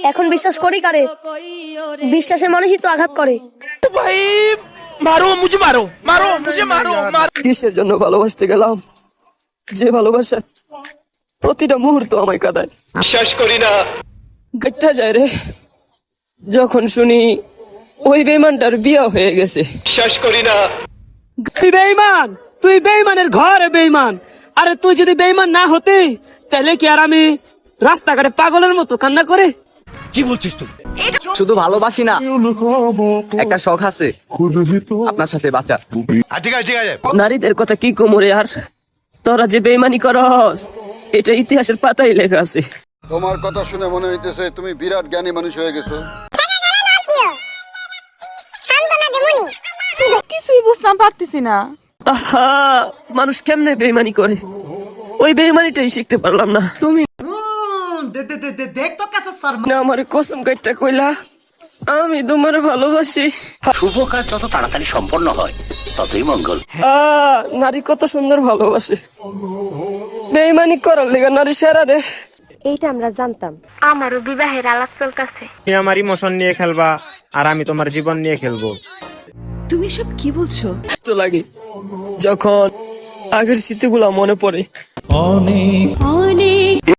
এখন বিশ্বাস করি কারে? বিশ্বাসের মানুষই তো আঘাত করে। ভাই মারো মুঝে মারো মারো মুঝে মারো কিসের জন্য ভালোবাসতে গেলাম, যে ভালোবাসা প্রতিটা মুহূর্ত আমায় কাঁদায়। বিশ্বাস করি না। গাইটা যায় রে যখন শুনি ওই বেইমানটার বিয়া হয়ে গেছে। বিশ্বাস করি না। তুই বেইমান, তুই বেইমানের ঘরে বেইমান। আরে তুই যদি বেইমান না হতে তাহলে কি আর আমি রাস্তাঘাটে পাগলের মতো কান্না করে? কি বলছিস তুই? শুধু ভালোবাসি না, একটা শখ আছে আপনার সাথে বাঁচা। ঠিক আছে ঠিক আছে। নারীদের কথা কি কমরে আর তোরা যে বেইমানি করস এটা ইতিহাসের পাতায় লেখা আছে। তোমার কথা শুনে মনে হইতেছে তুমি বিরাট জ্ঞানী মানুষ হয়ে গেছো। কিছুই বুঝতাম পারতেছি না। আহা, মানুষ কেমনে বেইমানি করে ওই বেইমানিটাই শিখতে পারলাম না। তুমি না আমার কসম কাইটা কইলা আমি তোমার ভালোবাসি। শুভ কাজ যত তাড়াতাড়ি সম্পন্ন হয় ততই মঙ্গল। নারী কত সুন্দর ভালোবাসে, বেইমানি করার লেগে নারী সেরা রে। এইটা আমরা জানতাম। আমারও বিবাহের আলাপ চলতেছে। তুমি আমার ইমোশন নিয়ে খেলবা আর আমি তোমার জীবন নিয়ে খেলবো। তুমি সব কি বলছো? তো লাগে যখন আগের স্মৃতিগুলা মনে পড়ে। অনেক